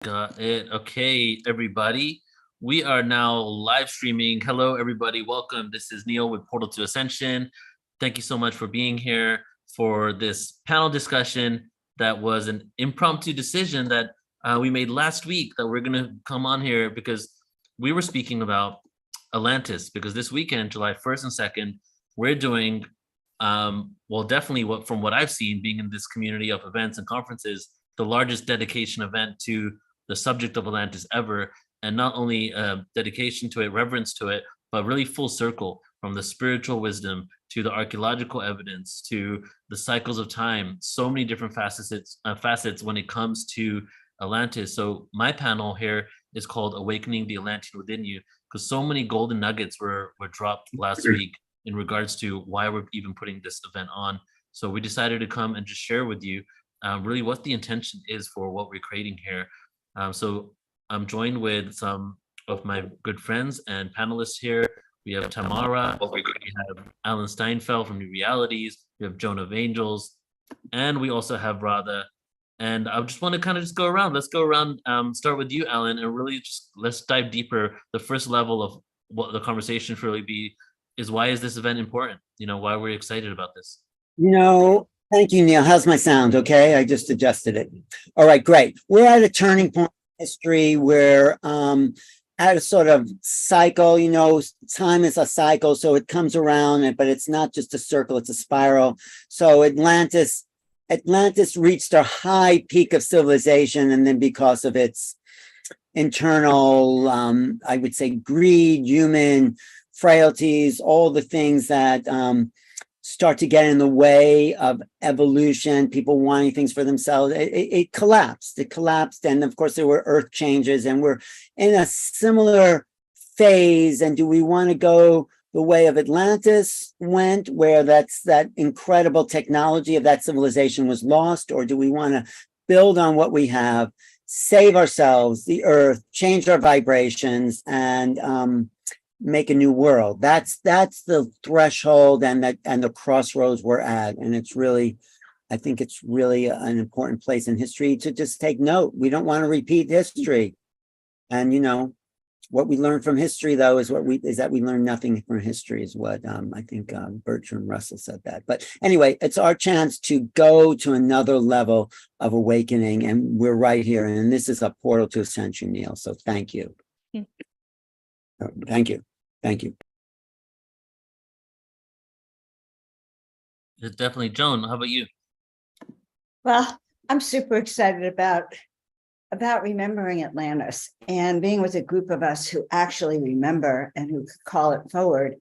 Got it. Okay, everybody. We are now live streaming. Hello, everybody. Welcome. This is Neil with Portal to Ascension. Thank you so much for being here for this panel discussion that was an impromptu decision that we made last week that we're going to come on here because we were speaking about Atlantis. Because this weekend, July 1st and 2nd, we're doing, well, definitely from what I've seen, being in this community of events and conferences, the largest dedication event to the subject of Atlantis ever, and not only dedication to it, reverence to it, but really full circle from the spiritual wisdom to the archaeological evidence to the cycles of time. So many different facets when it comes to Atlantis. So my panel here is called "Awakening the Atlantean Within You," because so many golden nuggets were dropped last week in regards to why we're even putting this event on. So we decided to come and just share with you really what the intention is for what we're creating here. So I'm joined with some of my good friends and panelists here. We have Tamara, we have Alan Steinfeld from New Realities, we have Joan of Angels, and we also have Radha. And I just want to kind of just go around. Let's go around, start with you, Alan, and really just let's dive deeper. The first level of what the conversation should really be is why is this event important? Why we're excited about this? Thank you, Neil. How's my sound? Okay, I just adjusted it. All right, great. We're at a turning point in history where at a sort of cycle, time is a cycle, so it comes around, but it's not just a circle, it's a spiral. So Atlantis reached a high peak of civilization, and then because of its internal, I would say, greed, human frailties, all the things that start to get in the way of evolution, people wanting things for themselves, it collapsed. And of course there were earth changes, and we're in a similar phase. And do we want to go the way of Atlantis went, where that incredible technology of that civilization was lost? Or do we want to build on what we have, save ourselves, the earth, change our vibrations, and make a new world? That's the threshold and the crossroads we're at. And I think it's really an important place in history to just take note. We don't want to repeat history. And what we learn from history, though, is that we learn nothing from history, is what I think Bertrand Russell said that. But anyway, it's our chance to go to another level of awakening, and we're right here. And this is a portal to ascension, Neil. So thank you. Thank you. Thank you. Definitely. Joan, how about you? Well, I'm super excited about remembering Atlantis and being with a group of us who actually remember and who call it forward.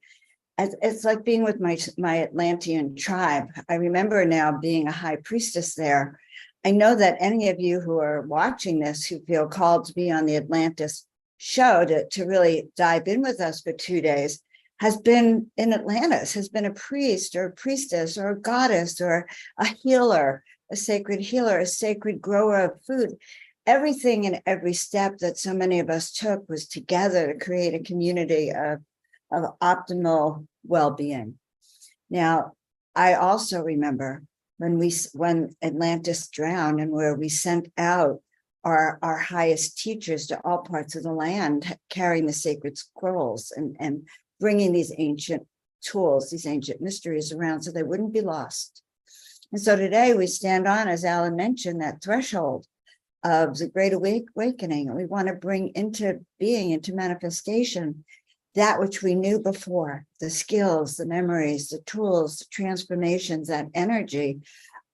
It's like being with my Atlantean tribe. I remember now being a high priestess there. I know that any of you who are watching this who feel called to be on the Atlantis show to really dive in with us for 2 days has been in Atlantis, has been a priest or a priestess or a goddess or a healer, a sacred healer, a sacred grower of food. Everything and every step that so many of us took was together to create a community of optimal well-being. Now, I also remember when Atlantis drowned, and where we sent out our highest teachers to all parts of the land, carrying the sacred scrolls and bringing these ancient tools, these ancient mysteries around so they wouldn't be lost. And so today we stand on, as Alan mentioned, that threshold of the Great Awakening. We want to bring into being, into manifestation, that which we knew before, the skills, the memories, the tools, the transformations, that energy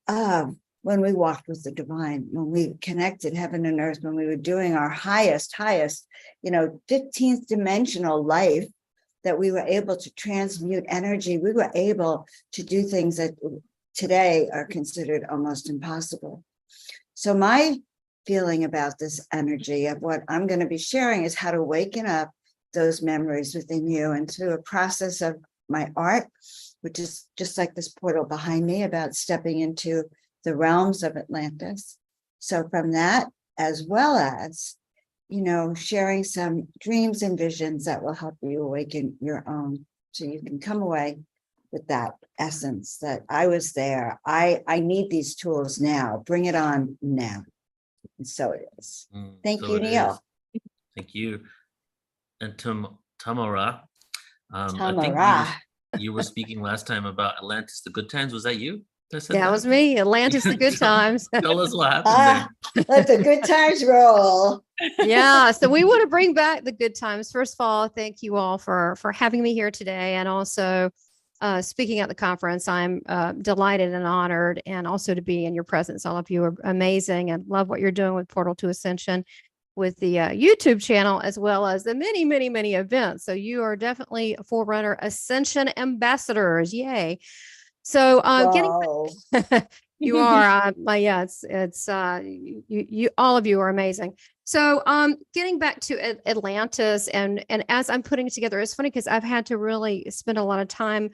of when we walked with the divine, when we connected heaven and earth, when we were doing our highest, 15th dimensional life, that we were able to transmute energy. We were able to do things that today are considered almost impossible. So my feeling about this energy of what I'm going to be sharing is how to waken up those memories within you, and through a process of my art, which is just like this portal behind me, about stepping into the realms of Atlantis. So from that, as well as, sharing some dreams and visions that will help you awaken your own, so you can come away with that essence that I was there. I need these tools now. Bring it on now. And so it is. Thank So you, it Neil. is. Thank you. And Tamara, I think Tamara. you were speaking last time about Atlantis, the good times. Was that you that said That that? was me. Atlantis, the good times. Tell us what happened there. Let the good times roll. Yeah. So we want to bring back the good times. First of all, thank you all for having me here today, and also speaking at the conference. I'm delighted and honored, and also to be in your presence. All of you are amazing, and love what you're doing with Portal to Ascension, with the YouTube channel, as well as the many, many, many events. So you are definitely a Forerunner Ascension ambassadors. Yay. So Wow. you are, yeah, it's you all of you are amazing. So getting back to Atlantis, and as I'm putting it together, it's funny because I've had to really spend a lot of time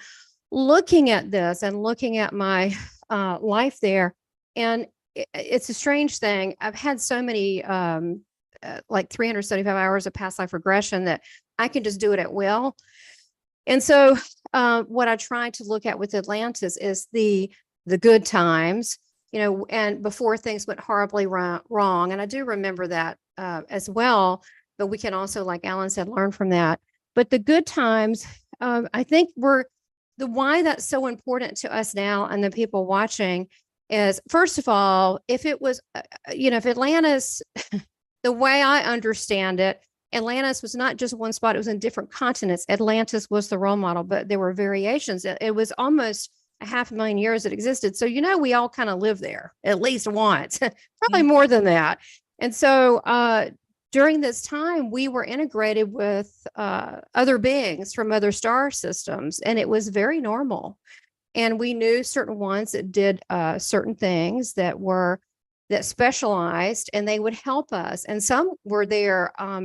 looking at this and looking at my life there. And it's a strange thing. I've had so many like 375 hours of past life regression that I can just do it at will. And so what I try to look at with Atlantis is the good times, and before things went horribly wrong. And I do remember that as well, but we can also, like Alan said, learn from that. But the good times, I think the why that's so important to us now and the people watching is, first of all, if it was, if Atlantis, the way I understand it, Atlantis was not just one spot, it was in different continents. Atlantis was the role model, but there were variations. It was almost 500,000 years it existed. So, we all kind of lived there at least once, probably more than that. And so during this time, we were integrated with other beings from other star systems, and it was very normal. And we knew certain ones that did certain things that specialized, and they would help us. And some were there. I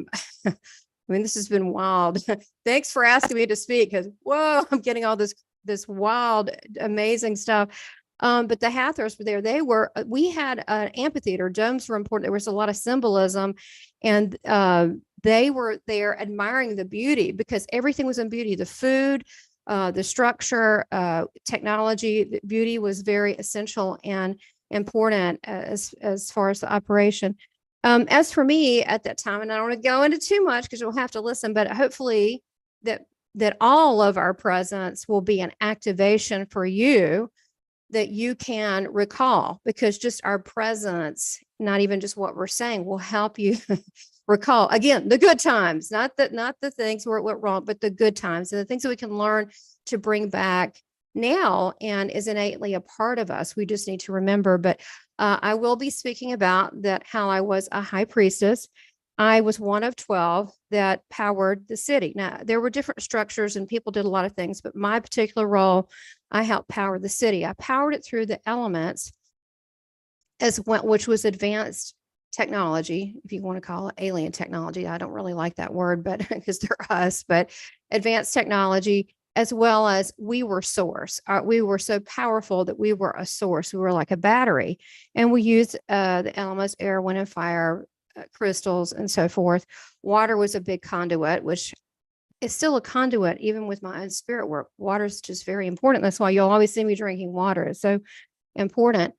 mean, this has been wild. Thanks for asking me to speak, because whoa, I'm getting all this wild, amazing stuff. But the Hathors were there. We had an amphitheater. Domes were important. There was a lot of symbolism, and they were there admiring the beauty, because everything was in beauty. The food, the structure, technology, the beauty was very essential and important as far as the operation. As for me at that time, and I don't want to go into too much because you'll have to listen, but hopefully that all of our presence will be an activation for you that you can recall, because just our presence, not even just what we're saying, will help you recall, again, the good times, not the things where it went wrong, but the good times and the things that we can learn to bring back now and is innately a part of us. We just need to remember. But I will be speaking about that, how I was a high priestess. I was one of 12 that powered the city. Now, there were different structures and people did a lot of things, but my particular role, I helped power the city. I powered it through the elements, which was advanced technology, if you want to call it alien technology. I don't really like that word, but because they're us, but advanced technology, as well as we were source. We were so powerful that we were a source. We were like a battery, and we used the elements, air, wind, and fire, crystals, and so forth. Water was a big conduit, which is still a conduit, even with my own spirit work. Water is just very important. That's why you'll always see me drinking water. It's so important.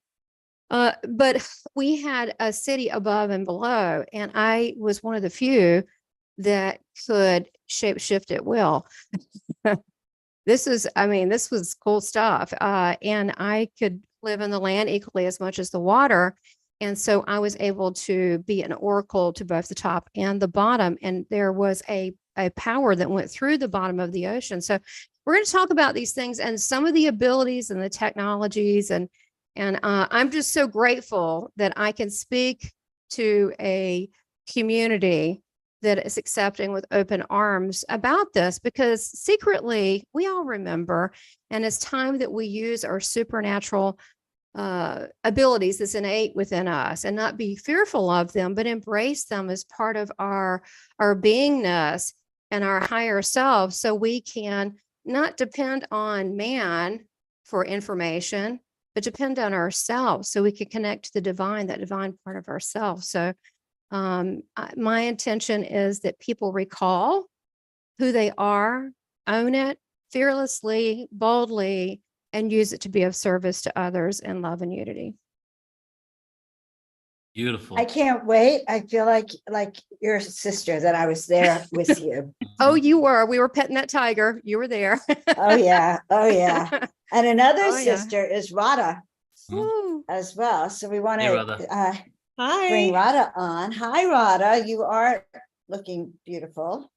But we had a city above and below, and I was one of the few that could shape shift at will. This was cool stuff. And I could live in the land equally as much as the water. And so I was able to be an oracle to both the top and the bottom. And there was a power that went through the bottom of the ocean. So we're going to talk about these things and some of the abilities and the technologies. And I'm just so grateful that I can speak to a community that is accepting with open arms about this, because secretly we all remember, and it's time that we use our supernatural abilities that's innate within us and not be fearful of them, but embrace them as part of our beingness and our higher self, so we can not depend on man for information, but depend on ourselves so we can connect to the divine, that divine part of ourselves. So my intention is that people recall who they are, own it fearlessly, boldly, and use it to be of service to others in love and unity. Beautiful. I can't wait. I feel like your sister that I was there with you. Oh, you were. We were petting that tiger. You were there. Oh yeah. Oh yeah. And another Oh, yeah. sister is Rada Woo. as well. So we want Hey, to Radha. bring Hi. Rada on. Hi, Rada. You are looking beautiful.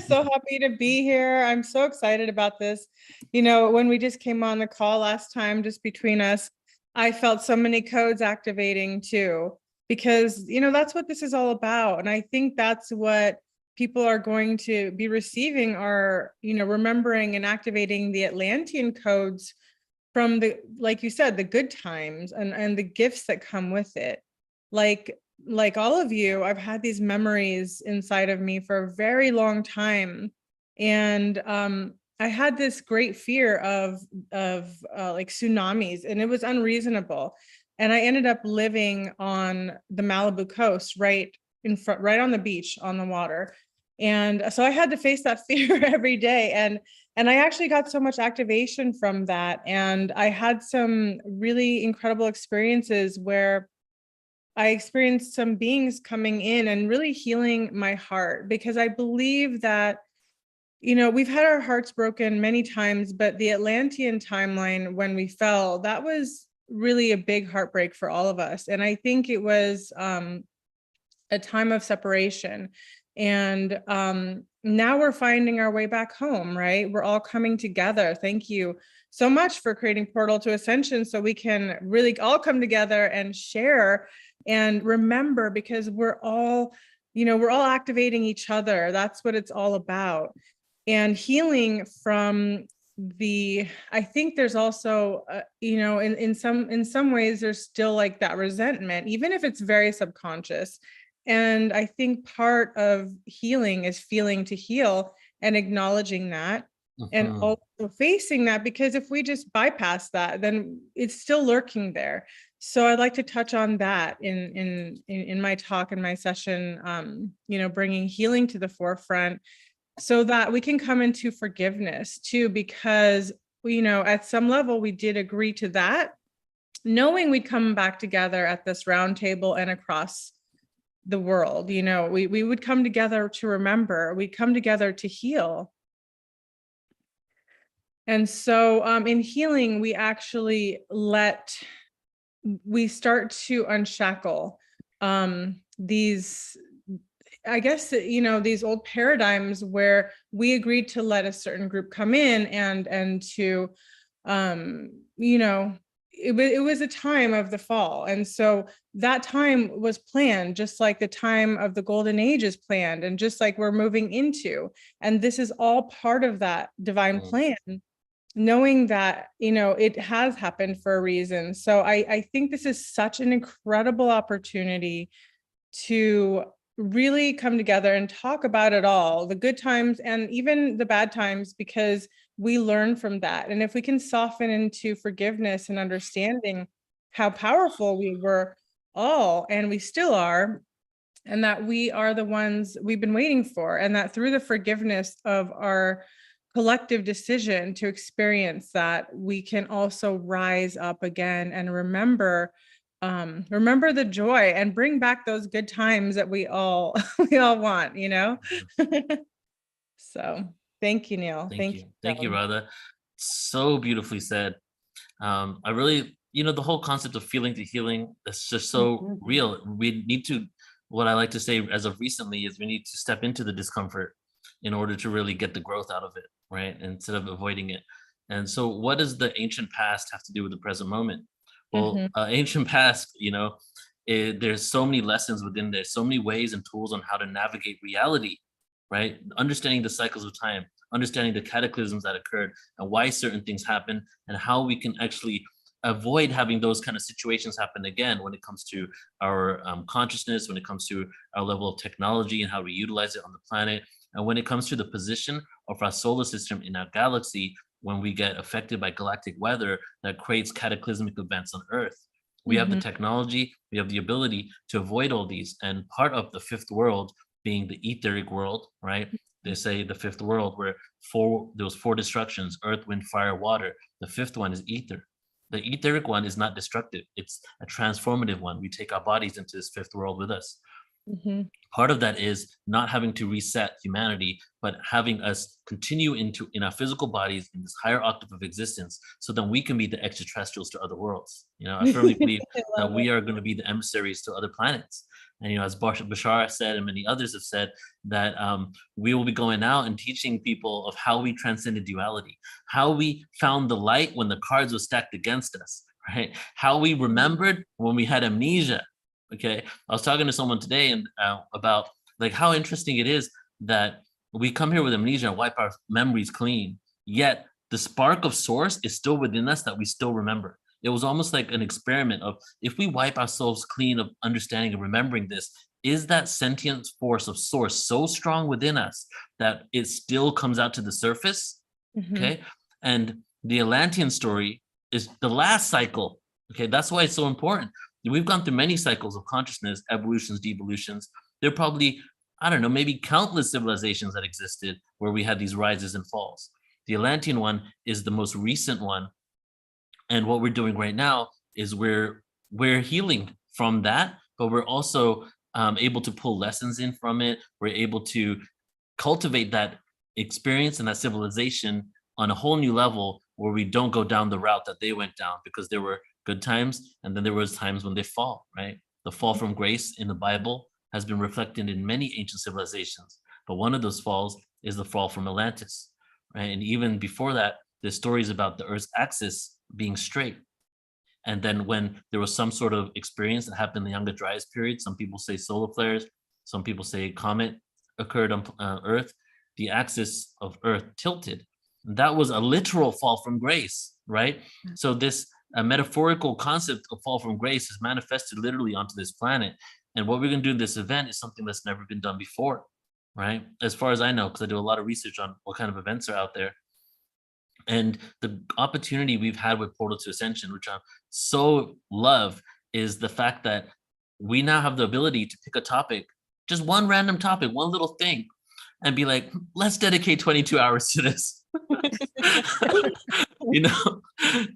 So happy to be here. I'm so excited about this. You know, when we just came on the call last time, just between us, I felt so many codes activating too, because, you know, that's what this is all about. And I think that's what people are going to be receiving are, you know, remembering and activating the Atlantean codes from the, like you said, the good times and the gifts that come with it. Like all of you, I've had these memories inside of me for a very long time. And I had this great fear of like tsunamis, and it was unreasonable. And I ended up living on the Malibu coast, right in front, right on the beach, on the water. And so I had to face that fear every day. And I actually got so much activation from that. And I had some really incredible experiences where I experienced some beings coming in and really healing my heart, because I believe that, you know, we've had our hearts broken many times, but the Atlantean timeline, when we fell, that was really a big heartbreak for all of us. And I think it was a time of separation. And now we're finding our way back home, right? We're all coming together. Thank you so much for creating Portal to Ascension, so we can really all come together and share and remember, because we're all, you know, we're all activating each other. That's what it's all about. And healing from the, I think there's also, you know, in some ways, there's still like that resentment, even if it's very subconscious. And I think part of healing is feeling to heal and acknowledging that. And also facing that, because if we just bypass that, then it's still lurking there. So I'd like to touch on that in my talk and my session, you know, bringing healing to the forefront so that we can come into forgiveness too, because, you know, at some level we did agree to that, knowing we'd come back together at this round table and across the world. You know, we would come together to remember, we'd come together to heal. And so in healing, we actually we start to unshackle these, I guess, you know, these old paradigms where we agreed to let a certain group come in and to, you know, it was a time of the fall. And so that time was planned, just like the time of the golden age is planned, and just like we're moving into, and this is all part of that divine plan, knowing that, you know, it has happened for a reason. So I think this is such an incredible opportunity to really come together and talk about it all, the good times and even the bad times, because we learn from that. And if we can soften into forgiveness and understanding how powerful we were all, and we still are, and that we are the ones we've been waiting for, and that through the forgiveness of our collective decision to experience that, we can also rise up again and remember the joy and bring back those good times that we all want, you know. So thank you, Neil. Thank you, Radha. So beautifully said. I really, you know, the whole concept of feeling to healing, that's just so real. We need to, what I like to say as of recently is we need to step into the discomfort in order to really get the growth out of it, right? Instead of avoiding it. And so what does the ancient past have to do with the present moment? Well, ancient past, you know, there's so many lessons within there, so many ways and tools on how to navigate reality, right? Understanding the cycles of time, understanding the cataclysms that occurred and why certain things happen, and how we can actually avoid having those kind of situations happen again when it comes to our consciousness, when it comes to our level of technology and how we utilize it on the planet, and when it comes to the position of our solar system in our galaxy when we get affected by galactic weather that creates cataclysmic events on Earth. We have the technology, we have the ability to avoid all these. And part of the fifth world being the etheric world, right? They say the fifth world where there was four destructions: earth, wind, fire, water. The fifth one is ether. The etheric one is not destructive. It's a transformative one. We take our bodies into this fifth world with us. Mhm. Part of that is not having to reset humanity, but having us continue in our physical bodies in this higher octave of existence, so that we can be the extraterrestrials to other worlds. I firmly believe I that love we it. are going to be the emissaries to other planets. And as Bashar said, and many others have said, that we will be going out and teaching people of how we transcended duality, how we found the light when the cards were stacked against us, right? How we remembered when we had amnesia. Okay, I was talking to someone today and about like how interesting it is that we come here with amnesia and wipe our memories clean, yet the spark of source is still within us that we still remember. It was almost like an experiment of, if we wipe ourselves clean of understanding and remembering this, is that sentient force of source so strong within us that it still comes out to the surface? Mhm. Okay, and the Atlantean story is the last cycle. Okay, that's why it's so important. We've gone through many cycles of consciousness, evolutions, devolutions. There are probably, I don't know, maybe countless civilizations that existed where we had these rises and falls. The Atlantean one is the most recent one. And what we're doing right now is we're healing from that, but we're also able to pull lessons in from it. We're able to cultivate that experience and that civilization on a whole new level, where we don't go down the route that they went down, because there were good times and then there was times when they fall, right? The fall from grace in the Bible has been reflected in many ancient civilizations, but one of those falls is the fall from Atlantis, right? And even before that, there's stories about the Earth's axis being straight. And then when there was some sort of experience that happened in the Younger Dryas period, some people say solar flares, some people say comet occurred on Earth, the axis of Earth tilted. And that was a literal fall from grace, right? So this metaphorical concept of fall from grace is manifested literally onto this planet. And what we're going to do in this event is something that's never been done before, right? As far as I know, because I do a lot of research on what kind of events are out there. And the opportunity we've had with Portal to Ascension, which I so love, is the fact that we now have the ability to pick a topic, just one random topic, one little thing, and be like, let's dedicate 22 hours to this.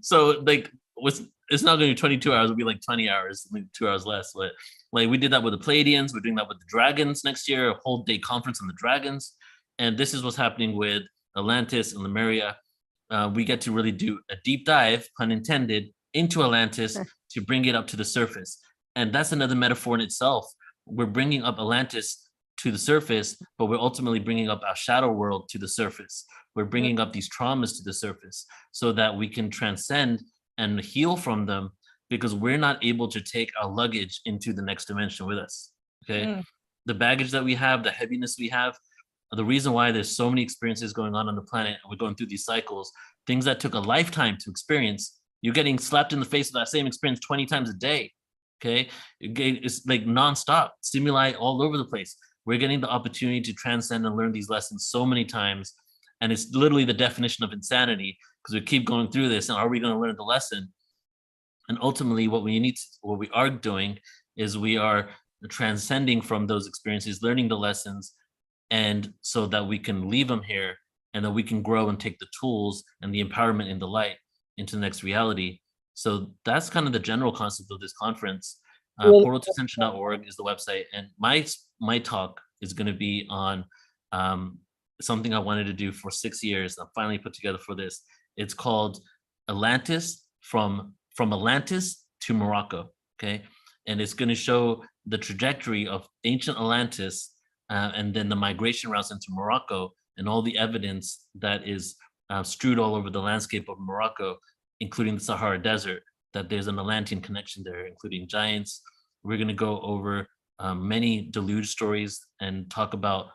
So like, it's not going to be 22 hours, it'll be like 20 hours, maybe 2 hours less. But like, we did that with the Pleiadians, we're doing that with the dragons next year, a whole day conference on the dragons. And this is what's happening with Atlantis and Lemuria. We get to really do a deep dive, pun intended, into Atlantis to bring it up to the surface. And that's another metaphor in itself. We're bringing up Atlantis to the surface, but we're ultimately bringing up our shadow world to the surface. We're bringing up these traumas to the surface so that we can transcend and heal from them, because we're not able to take our luggage into the next dimension with us. Okay. The baggage that we have, the heaviness we have, the reason why there's so many experiences going on the planet, and we're going through these cycles, things that took a lifetime to experience, you're getting slapped in the face with that same experience 20 times a day. Okay. It's like nonstop stimuli all over the place. We're getting the opportunity to transcend and learn these lessons so many times. And it's literally the definition of insanity, because we keep going through this. And are we going to learn the lesson? And ultimately, what we are doing is we are transcending from those experiences, learning the lessons, and so that we can leave them here, and that we can grow and take the tools and the empowerment in the light into the next reality. So that's kind of the general concept of this conference. Portal2ascension.org is the website, and my talk is going to be on something I wanted to do for 6 years. I finally put together for this. It's called Atlantis, from Atlantis to Morocco. Okay, and it's going to show the trajectory of ancient Atlantis, and then the migration routes into Morocco, and all the evidence that is strewed all over the landscape of Morocco, including the Sahara Desert, that there's an Atlantean connection there, including giants. We're going to go over many deluge stories and talk about,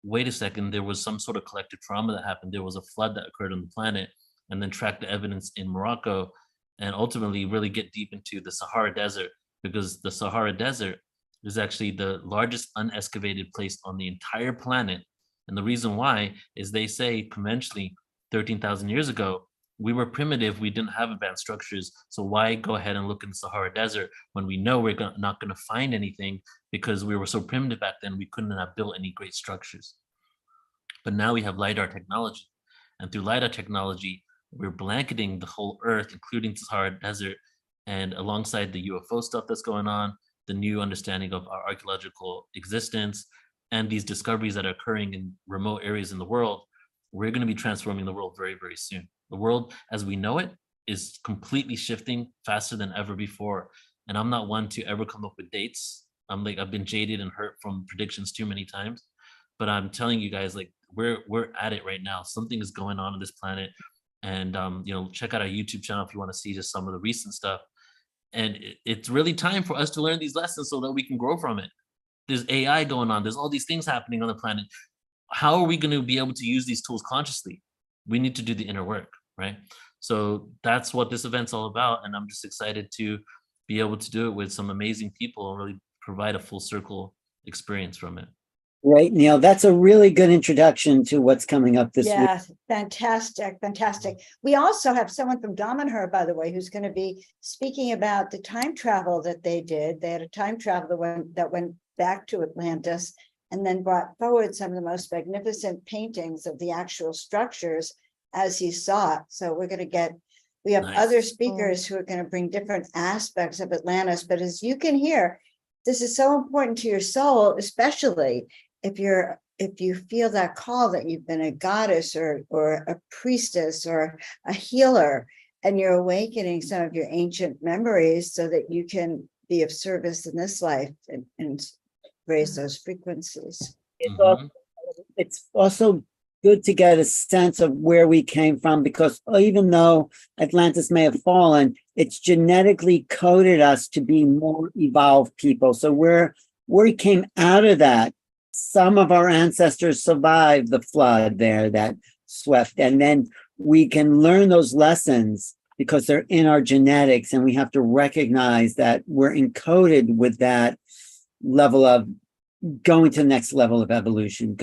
wait a second, there was some sort of collective trauma that happened. There was a flood that occurred on the planet, and then track the evidence in Morocco, and ultimately really get deep into the Sahara Desert, because the Sahara Desert is actually the largest unexcavated place on the entire planet. And the reason why is, they say conventionally 13,000 years ago, we were primitive, we didn't have advanced structures. So why go ahead and look in the Sahara Desert when we know we're not going to find anything, because we were so primitive back then, we couldn't have built any great structures. But now we have LiDAR technology. And through LiDAR technology, we're blanketing the whole earth, including the Sahara Desert. And alongside the UFO stuff that's going on, the new understanding of our archaeological existence, and these discoveries that are occurring in remote areas in the world, we're going to be transforming the world very, very soon. The world as we know it is completely shifting faster than ever before. And I'm not one to ever come up with dates. I've been jaded and hurt from predictions too many times. But I'm telling you guys, like, we're at it right now. Something is going on this planet. And check out our YouTube channel if you want to see just some of the recent stuff. And it's really time for us to learn these lessons so that we can grow from it. There's AI going on. There's all these things happening on the planet. How are we going to be able to use these tools consciously? We need to do the inner work, right? So that's what this event's all about. And I'm just excited to be able to do it with some amazing people and really provide a full circle experience from it. Great, Neil. That's a really good introduction to what's coming up this week. Yeah, fantastic, fantastic. We also have someone from Damanhur, by the way, who's going to be speaking about the time travel that they did. They had a time travel that went back to Atlantis and then brought forward some of the most magnificent paintings of the actual structures as he saw it. So we have Nice. Other speakers who are going to bring different aspects of Atlantis. But as you can hear, this is so important to your soul, especially if you feel that call that you've been a goddess or a priestess or a healer, and you're awakening some of your ancient memories so that you can be of service in this life and raise those frequencies. It's also good to get a sense of where we came from, because even though Atlantis may have fallen, it's genetically coded us to be more evolved people. So where we came out of that, some of our ancestors survived the flood there that swept, and then we can learn those lessons because they're in our genetics, and we have to recognize that we're encoded with that level of going to the next level of evolution.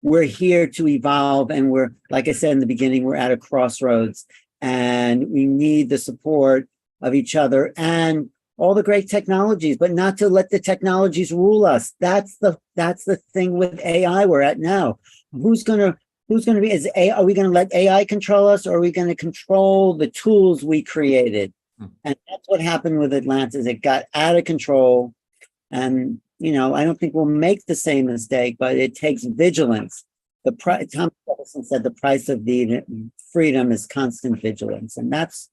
We're here to evolve, and we're, like I said in the beginning, we're at a crossroads, and we need the support of each other and all the great technologies, but not to let the technologies rule us. That's the thing with AI we're at now. Who's gonna be? Are we gonna let AI control us, or are we gonna control the tools we created? And that's what happened with Atlantis. It got out of control, and I don't think we'll make the same mistake, but it takes vigilance. Thomas Jefferson said the price of the freedom is constant vigilance, and that's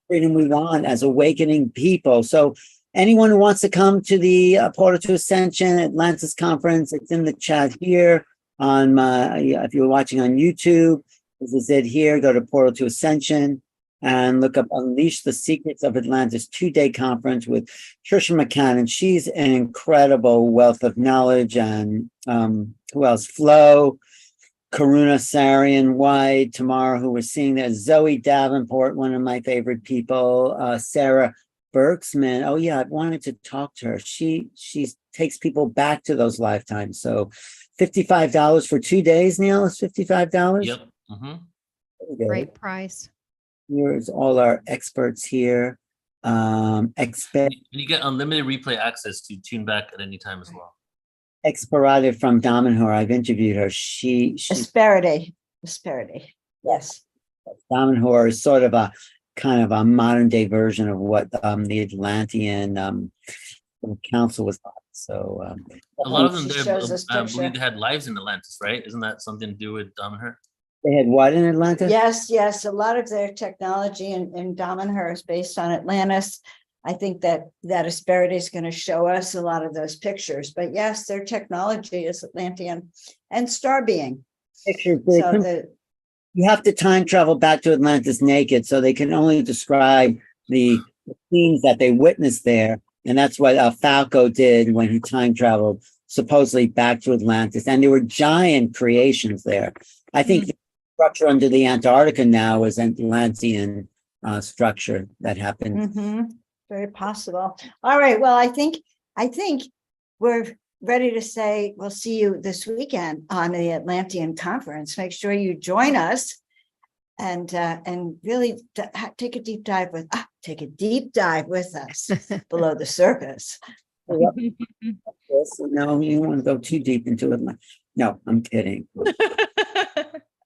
freedom we want as awakening people. So anyone who wants to come to the Portal to Ascension Atlantis conference, it's in the chat here on if you're watching on YouTube, this is it here. Go to Portal to Ascension and look up Unleash the Secrets of Atlantis 2-day conference with Trisha McCann. She's an incredible wealth of knowledge. And who else? Flo, Karuna Sarian White, Tamara, who we're seeing there, Zoe Davenport, one of my favorite people, Sarah Berksman. Oh yeah, I wanted to talk to her. She takes people back to those lifetimes. So $55 for 2 days, Neil, is $55? Yep. Great price. Here's all our experts here. And you get unlimited replay access to tune back at any time as well. Experative from Damanhur. I've interviewed her. She Asperity. Yes. Damanhur is sort of a kind of a modern day version of what the Atlantean council was like. So a lot of them She there, shows us I picture. believe they had lives in Atlantis, right? Isn't that something to do with Damanhur? they had what in Atlanta? Yes. A lot of their technology in Damanhur is based on Atlantis. I think that Asperity is going to show us a lot of those pictures. But yes, their technology is Atlantean and star being. Pictures. So You have to time travel back to Atlantis naked, so they can only describe the scenes that they witnessed there. And that's what Falco did when he time traveled supposedly back to Atlantis. And there were giant creations there. I think the structure under the Antarctica now is an Atlantean structure that happened. Very possible. All right. Well, I think we're ready to say we'll see you this weekend on the Atlantean conference. Make sure you join us and really take a deep dive with us below the surface. No, you don't want to go too deep into it. No, I'm kidding.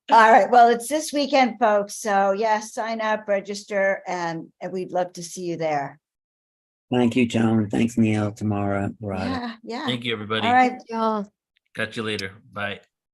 All right, well, it's this weekend, folks. So yes, sign up, register, and we'd love to see you there. Thank you, Joan. Thanks, Neil, Tamara, Rada. Yeah, yeah. Thank you, everybody. All right. Y'all. Catch you later. Bye.